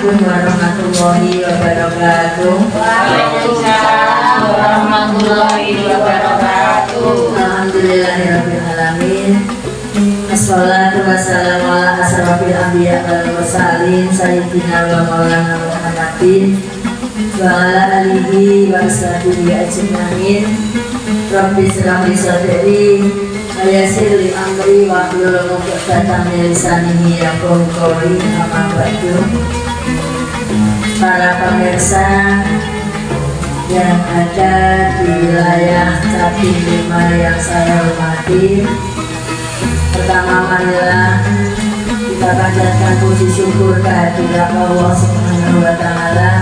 Assalamualaikum warahmatullahi wabarakatuh. Waalaikumsalam warahmatullahi wabarakatuh. Alhamdulillahirabbil alamin. Assalatu wassalamu ala asrofil anbiya wal mursalin sayyidina wa maulana Muhammadin wa ala alihi wa ashabihi ajmain. Rabbi shrah li sadri wa yassir li amri wa hlul 'uqdatam min lisani yafqahu qawli. Amma ba'du. Para pemirsa yang ada di wilayah Capim 5 yang saya hormati, pertama marilah kita panjatkan puji syukur kehadirat Allah Subhanahu wa Ta'ala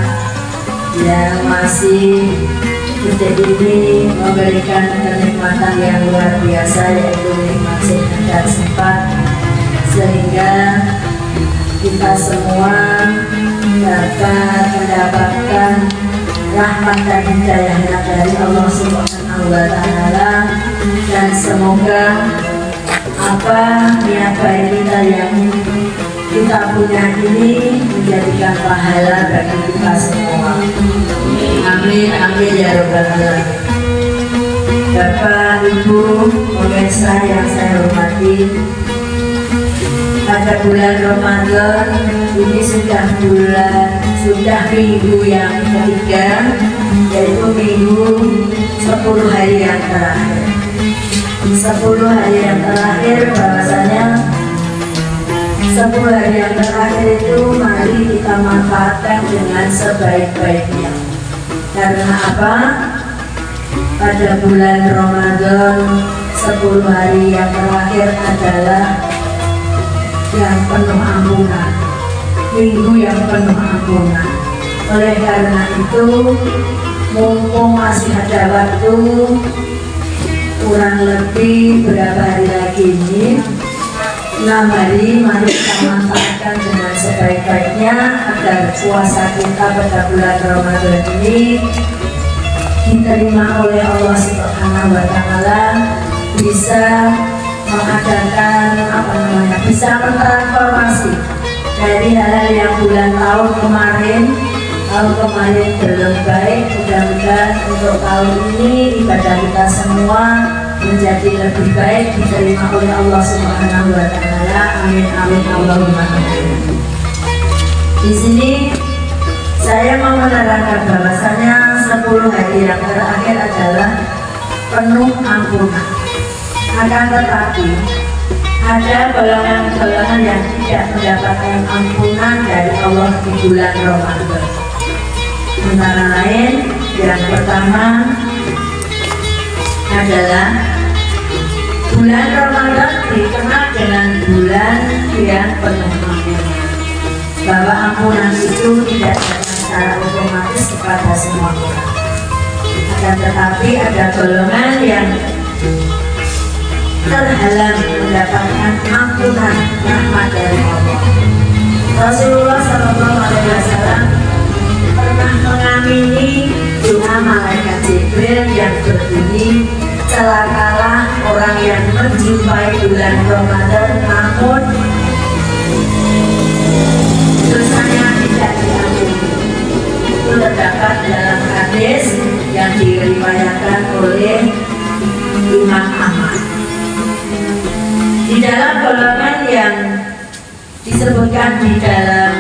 yang masih detik ini memberikan kenikmatan yang luar biasa, yaitu nikmat sehat dan sempat, sehingga kita semua dapat mendapatkan rahmat dan hidayah dari Allah Subhanahu wa Ta'ala, dan semoga apa niat baik kita yang kita punya ini menjadikan pahala bagi kita semua. Amin amin ya rabbal alamin. Bapak Ibu pemirsa yang saya hormati, pada bulan Ramadan ini sudah minggu yang ketiga, yaitu minggu 10 hari yang terakhir. 10 hari yang terakhir, bahwasanya 10 hari yang terakhir itu mari kita manfaatkan dengan sebaik-baiknya. Karena apa? Pada bulan Ramadan 10 hari yang terakhir adalah yang penuh ampunan, minggu yang penuh ampunan. Oleh karena itu, mumpung masih ada waktu, kurang lebih berapa hari lagi ini, 6 hari, mari kita manfaatkan dengan sebaik-baiknya agar puasa kita pada bulan Ramadan ini diterima oleh Allah Subhanahu wa Ta'ala, bisa mengadakan bisa mentransformasi dari hal-hal yang tahun kemarin belum baik. Mudah-mudahan untuk tahun ini ibadah kita semua menjadi lebih baik, diterima oleh Allah Subhanahu wa Ta'ala. Amin amin Allahumma amin. Di sini saya mau menerangkan bahwasanya 10 hari yang terakhir adalah penuh ampunan. Akan tetapi ada golongan-golongan yang tidak mendapatkan ampunan dari Allah di bulan Ramadan. Antara lain, yang pertama adalah bulan Ramadan dikenal dengan bulan yang penuh ampunan, bahwa ampunan itu tidak datang secara otomatis kepada semua orang. Akan tetapi ada golongan yang terhalang mendapatkan ampunan rahmat dari Allah. Rasulullah SAW pernah mengamini doa malaikat Jibril yang berbunyi, celakalah orang yang menjumpai bulan Ramadan namun dosanya tidak diampuni. Itu terdapat dalam hadis yang diriwayatkan oleh Imam Ahmad. Di dalam golongan yang disebutkan di dalam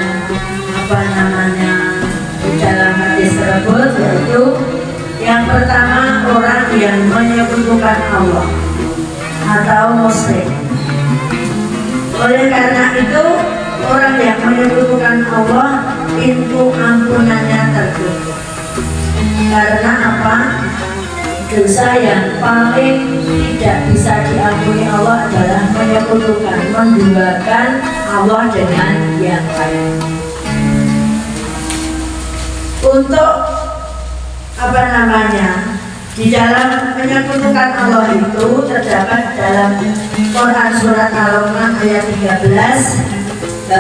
di dalam hadis tersebut, yaitu yang pertama orang yang menyekutukan Allah atau musyrik. Oleh karena itu, orang yang menyekutukan Allah, pintu ampunannya tertutup. Karena apa? Dosa yang paling tidak bisa diampuni Allah adalah menyekutukan, menduakan Allah dengan yang lain. Untuk di dalam menyekutukan Allah itu terdapat dalam Quran surat Al-Imran ayat 13,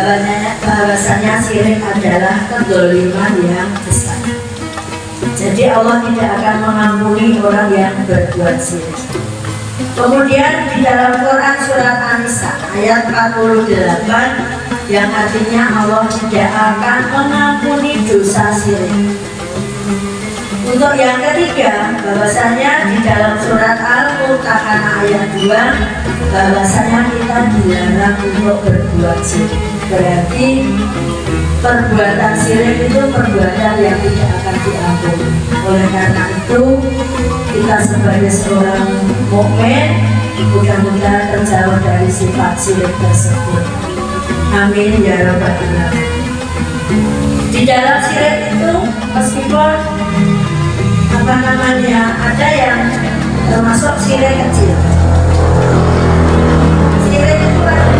bahwasanya syirik adalah kezaliman yang besar. Jadi Allah tidak akan mengampuni orang yang berbuat syirik. Kemudian di dalam Quran surat An-Nisa ayat 48 yang artinya Allah tidak akan mengampuni dosa syirik. Untuk yang ketiga, bahwasanya di dalam surat Al-Mumtahanah ayat 2, bahwasanya kita dilarang untuk berbuat syirik. Berarti perbuatan syirik itu perbuatan yang tidak akan diampuni. Oleh karena itu, kita sebagai seorang mukmin mudah-mudahan terjauh dari sifat syirik tersebut. Amin ya rabbal alamin. Di dalam syirik itu meskipun ada yang termasuk syirik kecil. Syirik itu ada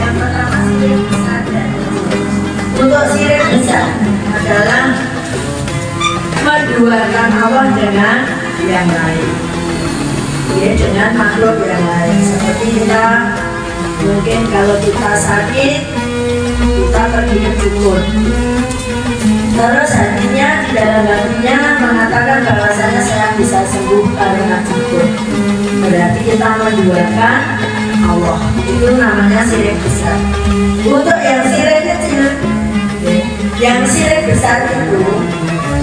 yang pertama syirik besar dan kecil. Untuk syirik besar adalah menduakan Allah dengan yang lain, ya, dengan makhluk yang lain. Seperti kita mungkin kalau kita sakit, kita pergi ke dukun, terus hatinya di dalam hatinya mengatakan bahwasanya saya bisa sembuh karena dukun. Berarti kita menduakan Allah. Itu namanya syirik besar. Untuk yang syirik kecil, yang syirik besar itu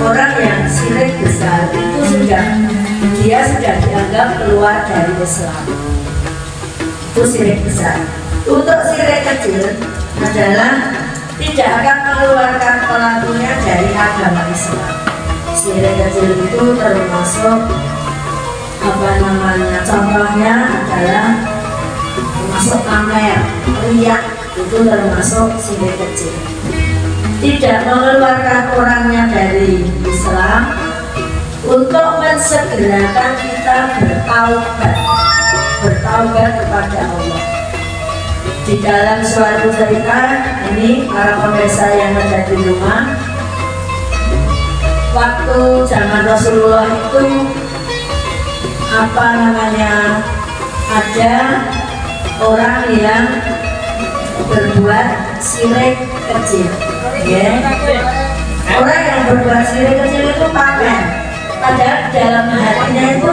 orang yang syirik besar itu dia sudah dianggap keluar dari Islam. Itu syirik besar. Untuk syirik kecil adalah tidak akan mengeluarkan pelakunya dari agama Islam. Syirik kecil itu termasuk contohnya adalah termasuk pamer, riak, itu termasuk syirik kecil. Tidak mengeluarkan orangnya dari Islam, untuk mensegerakan kita bertaubat kepada Allah. Di dalam suatu cerita ini, para pemirsa yang ada di rumah, waktu zaman Rasulullah itu ada orang yang berbuat syirik kecil, ya. Orang yang berbuat syirik kecil itu pamer, padahal dalam hatinya itu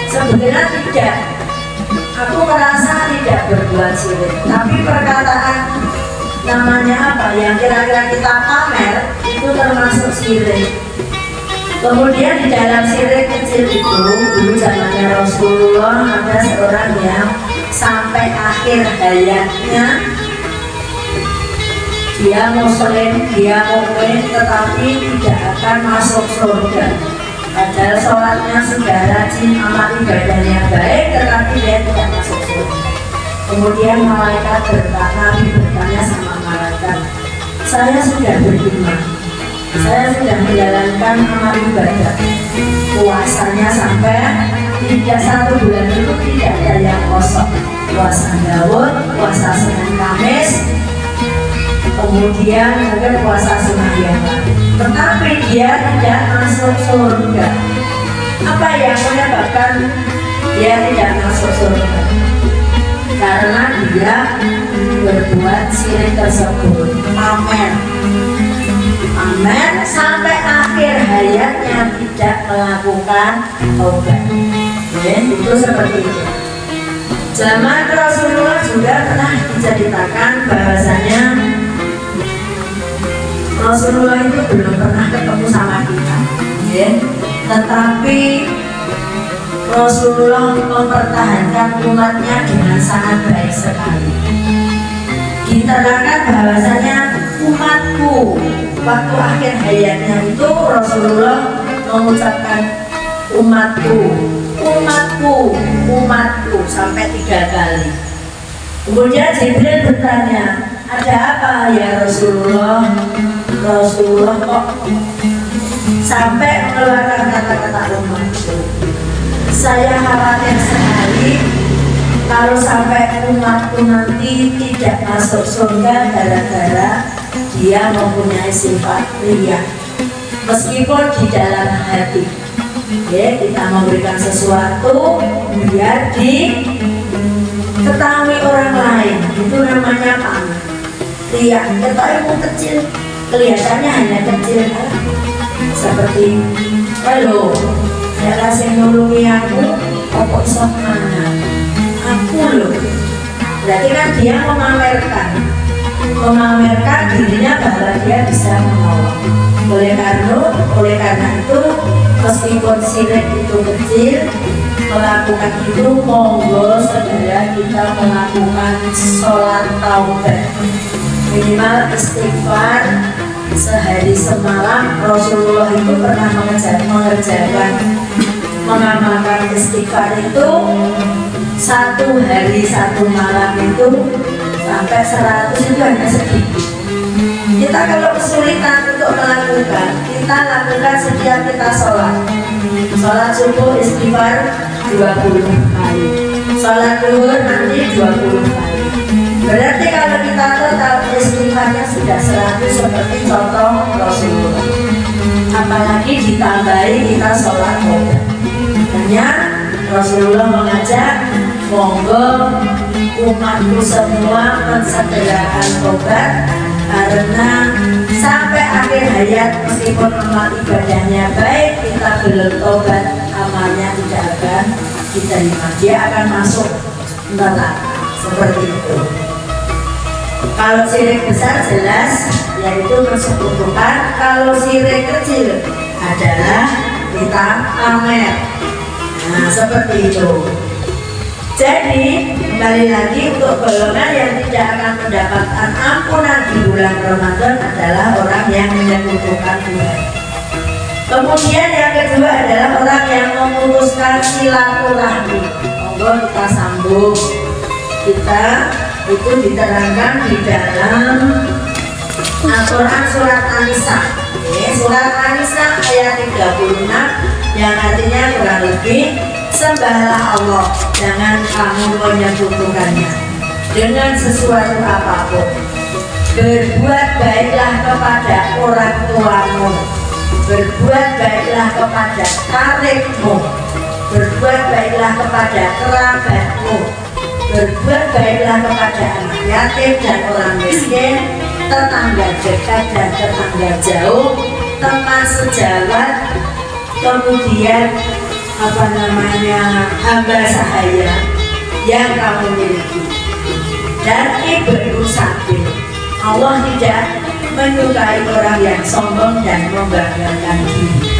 sebenarnya tidak. Aku merasa tidak berbuat syirik, tapi perkataan yang kira-kira kita pamer itu termasuk syirik. Kemudian di dalam syirik kecil itu, dulu zamannya Rasulullah ada seorang yang sampai akhir hayatnya dia muslim, dia mukmin, tetapi tidak akan masuk surga. Padahal sholatnya sudah rajin, amal ibadahnya baik, tetapi dia tidak masuk surga. Kemudian malaikat bertanya sama malaikat, saya sudah beriman, saya sudah menjalankan amal ibadah, puasanya sampai 1 bulan itu tidak ada yang kosong, puasa Daud, puasa Senin Kamis, kemudian mungkin puasa sunnah yang lain, tetapi dia tidak masuk surga. Apa yang menyebabkan dia tidak masuk surga? Karena dia berbuat syirik tersebut, pamer sampai akhir hayatnya tidak melakukan taubat. Itu seperti itu. Zaman Rasulullah juga pernah diceritakan bahwasanya Rasulullah itu belum pernah ketemu sama kita, ya. Tetapi Rasulullah mempertahankan umatnya dengan sangat baik sekali. Diterangkan bahwasanya umatku, waktu akhir hayatnya itu Rasulullah mengucapkan umatku sampai 3 kali. Kemudian Jibril bertanya, ada apa ya Rasulullah? Rasulullah kok sampai mengeluarkan kata-kata umatku? Saya khawatir sekali kalau sampai umatku nanti tidak masuk surga gara-gara dia mempunyai sifat riya. Meskipun di dalam hati, ya, kita memberikan sesuatu biar diketahui orang lain, itu namanya pamer. Riya, ilmu kecil, kelihatannya hanya kecil, seperti halo, saya kasih nulungi aku, apa iso mana aku loh, Berarti kan dia memamerkan dirinya bahwa dia bisa menolong. Oleh karena itu meskipun sirik itu kecil, melakukan itu monggo segera kita melakukan sholat taubat, minimal istighfar sehari semalam. Rasulullah itu pernah mengamalkan istighfar itu 1 hari 1 malam itu sampai 100 itu hanya sedikit. Kita kalau kesulitan untuk melakukan, kita lakukan setiap kita sholat subuh istighfar 20 kali, sholat duhur nanti 20 kali. Berarti kalau kita total istighfarnya sudah 100 seperti contoh Rasulullah. Apalagi ditambahi kita sholat taubat. Hanya Rasulullah mengajak monggo umatku semua mensegerakan taubat, karena sampai akhir hayat meskipun amal ibadahnya baik, kita belum taubat, amalnya tidak akan diterima, dia akan masuk neraka. Seperti itu. Kalau sirik besar jelas yaitu persekutuan, kalau sirik kecil adalah kita pamer. Nah seperti itu. Jadi kembali lagi, untuk golongan yang tidak akan mendapatkan ampunan di bulan Ramadan adalah orang yang menyekutukan Tuhan. Kemudian yang kedua adalah orang yang memutuskan silaturahmi. Monggo kita sambung. Kita itu diterangkan di dalam Al-Quran surat An-Nisa. Surat An-Nisa ayat 36 yang artinya kurang lebih, sembahlah Allah, jangan kamu menyekutukannya dengan sesuatu apapun. Berbuat baiklah kepada orang tuamu, berbuat baiklah kepada karibmu, berbuat baiklah kepada kerabatmu, berbuat baiklah kepada anak yatim dan orang miskin, tetangga dekat dan tetangga jauh, teman sejawat, kemudian hamba sahaya yang kamu miliki, dan ibnu sabil. Allah tidak menyukai orang yang sombong dan membanggakan diri.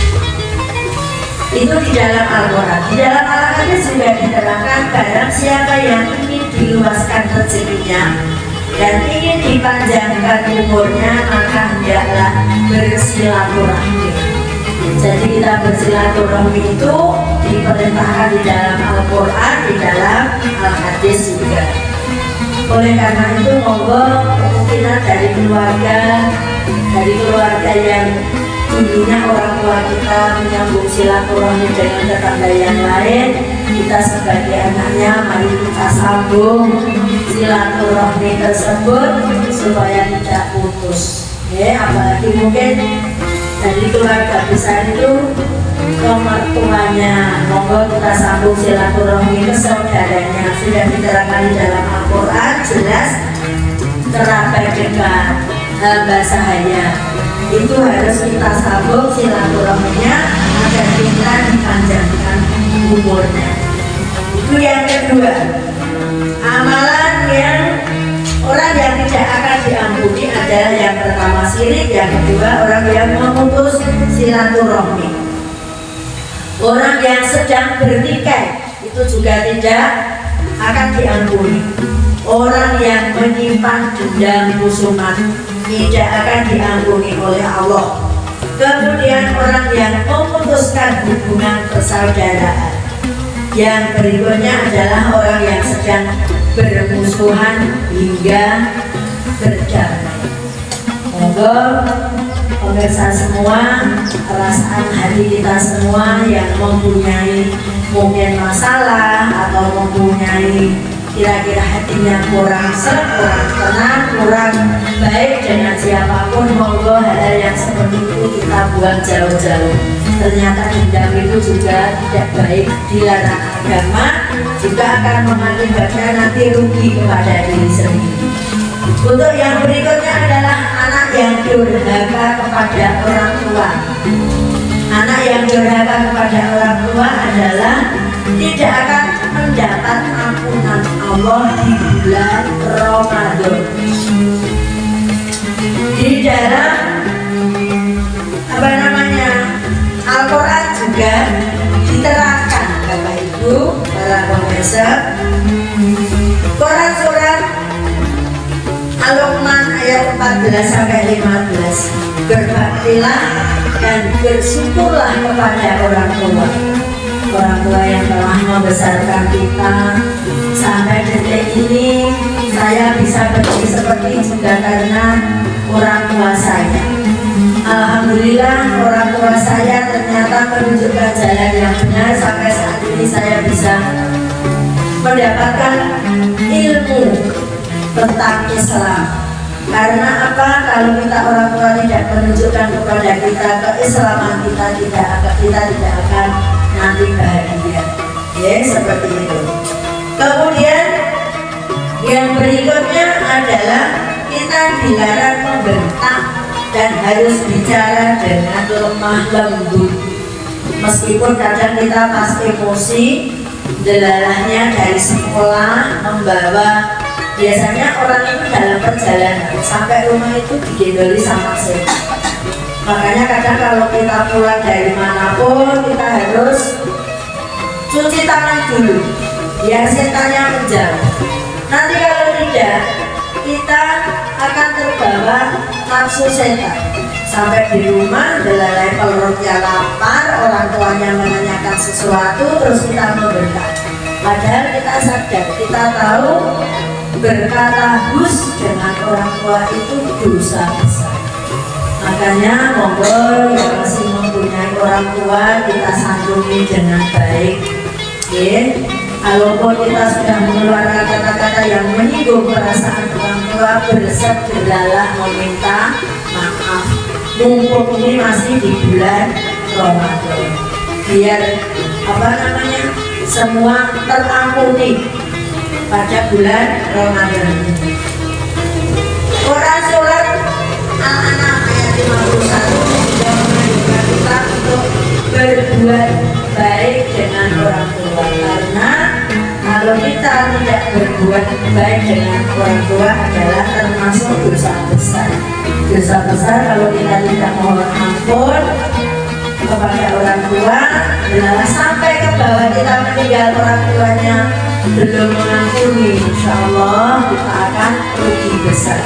Itu di dalam Al-Quran. Di dalam Al-Quran juga diterangkan, barang siapa yang ingin diluaskan rezekinya dan ingin dipanjangkan umurnya, maka hendaklah bersilaturahmi. Jadi kita bersilaturahmi itu diperintahkan di dalam Al-Quran, di dalam Al-Hadis juga. Oleh karena itu monggo kemungkinan dari keluarga yang dulunya orang tua kita menyambung silaturahmi dengan tetangga yang lain, kita sebagai anaknya mari kita sambung silaturahmi tersebut supaya tidak putus. Apalagi mungkin dari keluarga besar itu ke mertuanya, monggo kita sambung silaturahmi ke saudaranya. Sudah diterangkan di dalam Al-Quran jelas, kerabat dekat, hamba sahaya itu harus kita sambung silaturahminya agar kita dipanjangkan umurnya. Itu yang kedua. Amalan yang orang yang tidak akan diampuni adalah yang pertama syirik, yang kedua orang yang memutus silaturahmi. Orang yang sedang bertikai itu juga tidak akan diampuni. Orang yang menyimpan dendam khusumat tidak akan diampuni oleh Allah. Kemudian orang yang memutuskan hubungan persaudaraan. Yang berikutnya adalah orang yang sedang bermusuhan hingga berdamai. Monggo pemirsa semua, perasaan hati kita semua yang mempunyai mungkin masalah atau mempunyai kira-kira hatinya kurang tenang, kurang baik dengan siapapun, monggo hal yang seperti itu kita buang jauh-jauh. Ternyata dendam itu juga tidak baik, dilarang agama, juga akan mengakibatkan nanti rugi kepada diri sendiri. Untuk yang berikutnya adalah anak yang durhaka kepada orang tua. Anak yang durhaka kepada orang tua adalah tidak akan mendapat ampunan Allah. Allah di bulan Ramadan. Di dalam Al-Quran juga diterangkan Bapak Ibu para pemirsa. Quran surat Al-Luqman ayat 14 sampai 15. Berbaktilah dan bersyukurlah kepada orang tua. Orang tua yang telah membesarkan kita sampai detik ini. Saya bisa berdiri seperti juga karena orang tua saya. Alhamdulillah orang tua saya ternyata menunjukkan jalan yang benar sampai saat ini saya bisa mendapatkan ilmu tentang Islam. Karena apa? Kalau kita orang tua tidak menunjukkan kepada kita keislaman, kita tidak akan nanti bahagia. Ya, seperti itu. Kemudian yang berikutnya adalah kita dilarang membentak dan harus bicara dengan lemah lembut. Meskipun kadang kita pas emosi, delalahnya dari sekolah membawa, biasanya orang itu dalam perjalanan sampai rumah itu digendoli sama setan. Makanya kadang kalau kita pulang dari manapun kita harus cuci tangan dulu biar setannya menjauh. Nanti kalau tidak, kita akan terbawa nafsu setan. Sampai di rumah belalai perutnya lapar, orang tuanya menanyakan sesuatu terus kita membentak. Padahal kita sadar, kita tahu berkata hus dengan orang tua itu dosa besar. Makanya monggo yang masih mempunyai orang tua kita santuni dengan baik. Kalaupun kita sudah mengeluarkan kata-kata yang menyinggung perasaan orang tua, bersegeralah meminta maaf. Mumpung ini masih di bulan Ramadan, biar semua terampuni pada bulan Ramadan ini. Quran surat Al-An'am ayat 51 juga mengajarkan kita untuk berbuat baik dengan orang tua, karena kalau kita tidak berbuat baik dengan orang tua adalah termasuk dosa besar. Dosa besar kalau kita tidak mohon ampun kepada orang tua, adalah sampai ke bawah kita meninggal orang tuanya belum mengampuni, insya Allah kita akan rugi besar.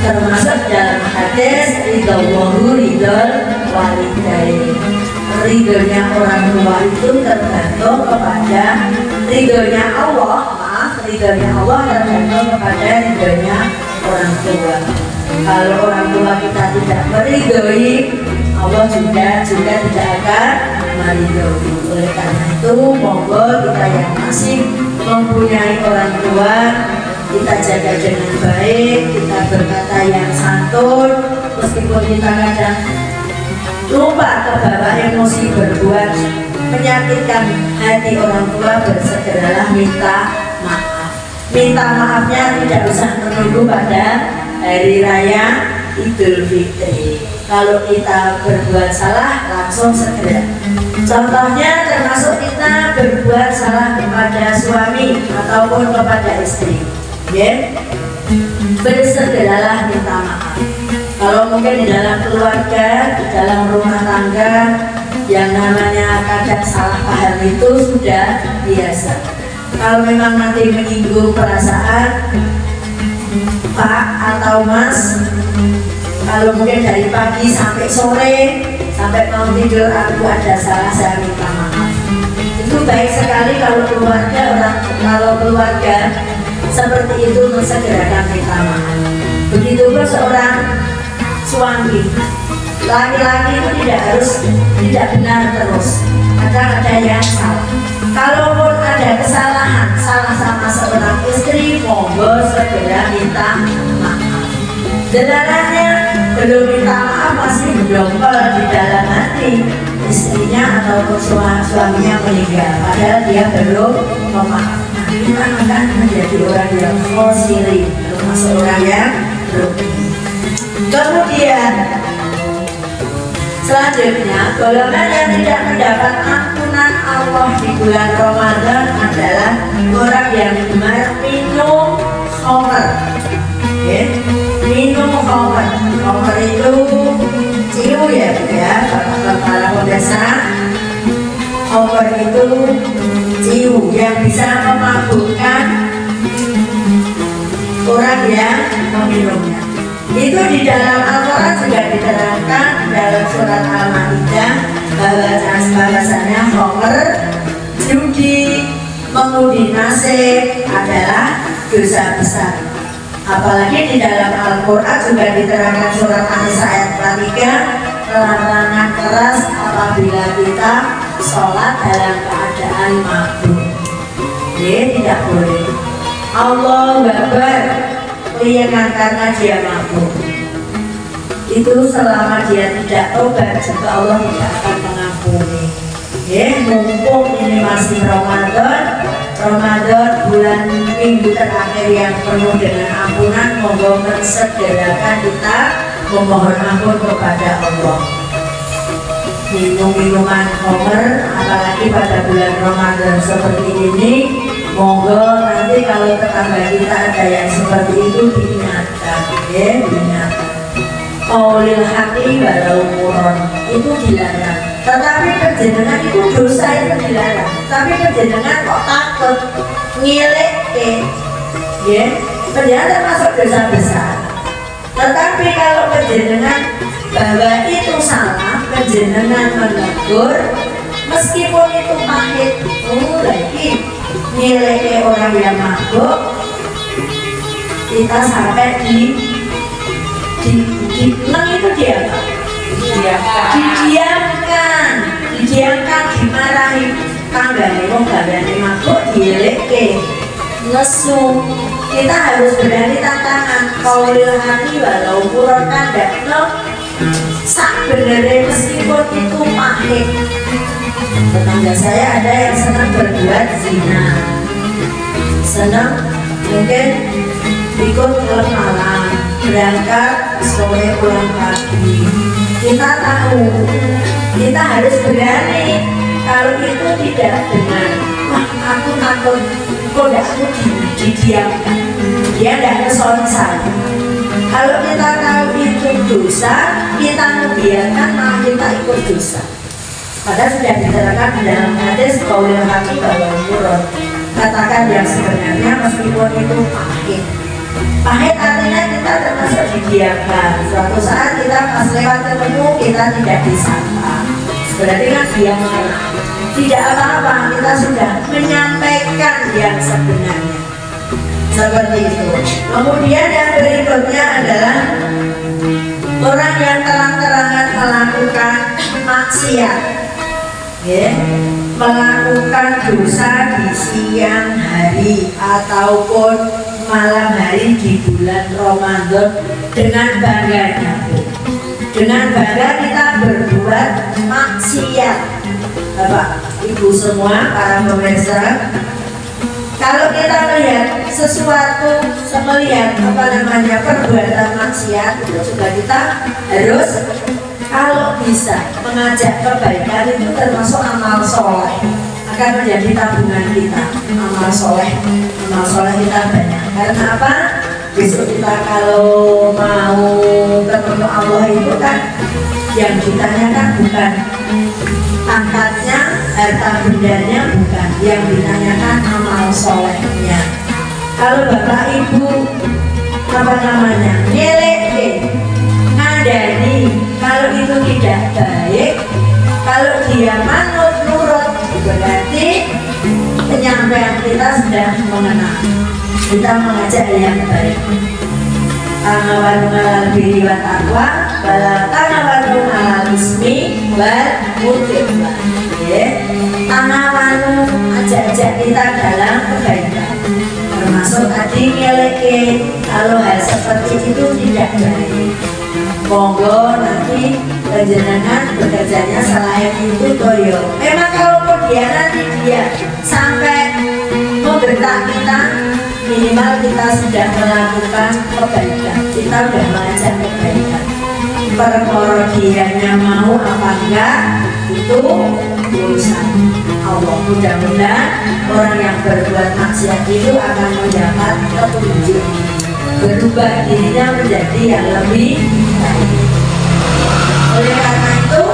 Termasuk dalam hadis ridho walidain. Ridhonya orang tua itu tergantung kepada ridhonya Allah. Ridhonya Allah tergantung kepada ridhonya orang tua. Kalau orang tua kita tidak meridhoi, Allah juga tidak akan meridhoi. Oleh karena itu, monggo kita yang masih mempunyai orang tua, kita jaga dengan baik, kita berkata yang santun, meskipun kita kadang lupa kebawa emosi berbuat menyakitkan hati orang tua, bersegeralah minta maaf. Minta maafnya tidak usah menunggu pada hari raya Idul Fitri. Kalau kita berbuat salah langsung segera. Contohnya termasuk kita berbuat salah kepada suami ataupun kepada istri, bersegeralah minta maaf. Kalau mungkin di dalam keluarga, di dalam rumah tangga, yang namanya kadang salah paham itu sudah biasa. Kalau memang nanti menyinggung perasaan Pak atau Mas, kalau mungkin dari pagi sampai sore, sampai mau tidur aku ada salah, saya minta maaf. Itu baik sekali kalau keluarga seperti itu mensegerakan minta maaf. Begitu pun seorang suami, laki-laki itu tidak benar terus, kadang ada yang salah. Kalaupun ada kesalahan, salah sama seorang istri, monggo segera minta maaf. Dedarannya belum minta maaf masih berdongkol di dalam hati istrinya ataupun suaminya meninggal, padahal dia belum memaafkan. Kita akan menjadi orang yang khosirin, termasuk orang yang rugi. Kemudian selanjutnya, golongan yang tidak mendapat ampunan Allah Allah di bulan Ramadan adalah orang yang gemar minum khamr. Ya, minum khamr. Khamr itu ciu ya, para pemirsa. Khamr itu ciu yang bisa memabukkan orang yang meminumnya. Itu di dalam Al-Quran juga diterangkan dalam surat Al-Maidah bahwasanya khamr, judi, mengundi nasib adalah dosa besar. Apalagi di dalam Al-Quran juga diterangkan surat An-Nisa ayat 3, larangan keras apabila kita sholat dalam keadaan mabuk. Tidak boleh. Allahu Akbar lihat karena dia mabuk. Itu selama dia tidak tobat, juga Allah tidak akan mengampuni. Mumpung ini masih Ramadan bulan minggu terakhir yang penuh dengan ampunan, monggo segerakan kita memohon ampun kepada Allah. Minum minuman khamr, apalagi pada bulan Ramadan seperti ini, monggo nanti kalau tetangga kita ada yang seperti itu diingatkan, diingatkan. Qaulil haqi walau muron itu dilarang. Tetapi kejenengan itu dosa itu dilarang. Tapi kejenengan kok takut ngilek ternyata termasuk dosa besar. Tetapi kalau kejenengan bahwa itu salah, kejenengan menegur meskipun itu pahit, lagi ngilek orang yang mabuk, kita sampai itu didiamkan, dimarahi tanggane wong gandane mabuk, dieleke, ngesu. Kita harus berani tantangan. Qaulil haqi walau muron kandakno sak beneré meskipun itu pahit. Tetangga saya ada yang senang berbuat zina, senang mungkin ikut klub malam, berangkat sore pulang pagi. Kita tahu, kita harus berani. Kalau itu tidak benar, aku takut, kok aku didiamkan, dia tidak kesonsan. Kalau kita tahu itu dosa, kita membiarkan, malah kita ikut dosa. Padahal sudah diterangkan di dalam hadis qaulil haqi walau muron, katakan yang sebenarnya meskipun itu pahit. Pahit artinya kita termasuk didiamkan. Suatu saat kita pas lewat ketemu, kita tidak disapa, berarti kan dia mengenal. Tidak apa-apa, kita sudah menyampaikan yang sebenarnya. Seperti itu. Kemudian yang berikutnya adalah orang yang terang-terangan melakukan maksiat, melakukan dosa di siang hari ataupun malam hari di bulan Ramadan dengan bangganya. Dengan bangga kita berbuat maksiat. Bapak, Ibu semua, para pemirsa, kalau kita melihat sesuatu, melihat perbuatan maksiat, itu juga kita harus, kalau bisa mengajak kebaikan, itu termasuk amal soleh, akan menjadi tabungan kita. Amal soleh kita banyak. Karena apa? Besok kita kalau mau ketemu Allah itu kan yang ditanyakan bukan pangkatnya, harta bendanya, bukan. Yang ditanyakan amal solehnya. Kalau Bapak Ibu nyelek, ngadani, kalau itu tidak baik, kalau dia manut nurut, berarti penyampaian kita sudah mengenal. Kita mengajak yang baik. Tanawanu alal birri wa taqwa, wala tanawanu alal ismi wal mudhibah. Tanawanu, ajak-ajak kita dalam kebaikan. Termasuk tadi ngeleke, kalau hal seperti itu tidak baik. Monggo nanti penjenengan bekerjanya selain itu toyo. Memang kalau dia nanti dia sampai membentak kita, minimal kita sudah melakukan kebaikan, kita sudah mengajak kebaikan. Perkara dianya mau apa enggak itu urusan. Allah. Mudah-mudahan orang yang berbuat maksiat itu akan mendapat petunjuk, berubah dirinya menjadi yang lebih baik. Oleh karena itu,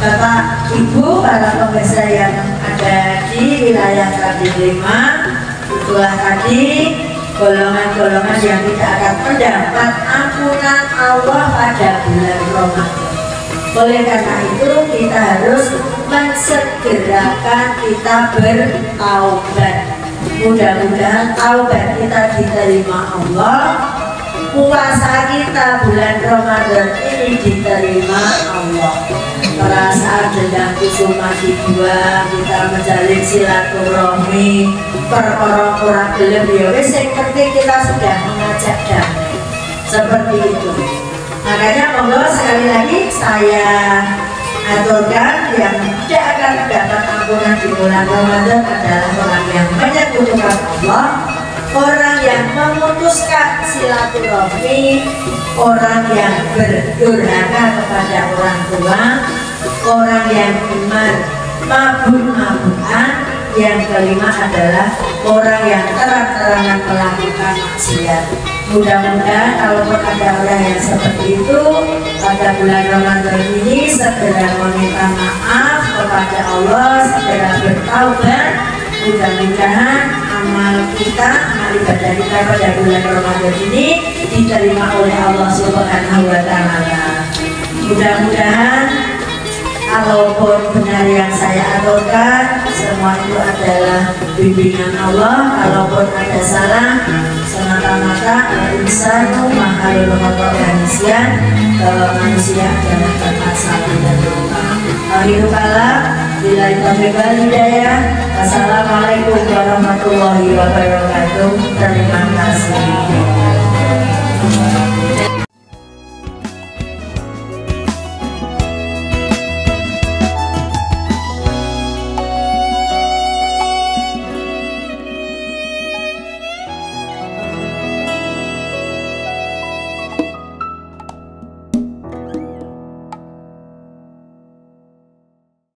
Bapak Ibu, para pemirsa yang ada di wilayah Kadi 5, itulah tadi golongan-golongan yang tidak akan mendapat ampunan Allah pada bulan Ramadan. Oleh karena itu kita harus mensegerakan kita bertaubat. Mudah-mudahan taubat kita diterima Allah, puasa kita bulan Ramadan ini diterima Allah. Perasaan dengan kusuma dibuang, kita menjalin silaturahmi, perkara-kara gelem ya wis sing penting kita sudah mengajak damai. Seperti itu. Makanya monggo sekali lagi saya aturkan yang tidak akan mendapat ampunan di bulan Ramadan adalah orang yang menyekutukan Allah, orang yang memutuskan silaturahmi, orang yang berdurhaka kepada orang tua, orang yang mabuk-mabukan, yang kelima adalah orang yang terang-terangan melakukan maksiat. Mudah-mudahan kalau ada orang yang seperti itu pada bulan Ramadan ini segera meminta maaf kepada Allah, segera bertaubat. Mudah-mudahan amal kita, amal ibadah kita pada bulan Ramadan ini diterima oleh Allah Subhanahu wa Ta'ala. Mudah-mudahan kalaupun benar yang saya aturkan, semua itu adalah bimbingan Allah. Kalaupun ada salah, semata-mata insanu mahalul khoto'anisyan, kalau manusia adalah tempat salah dan lupa. Akhirul kalam, bila itu hidayah. Wassalamualaikum warahmatullahi wabarakatuh.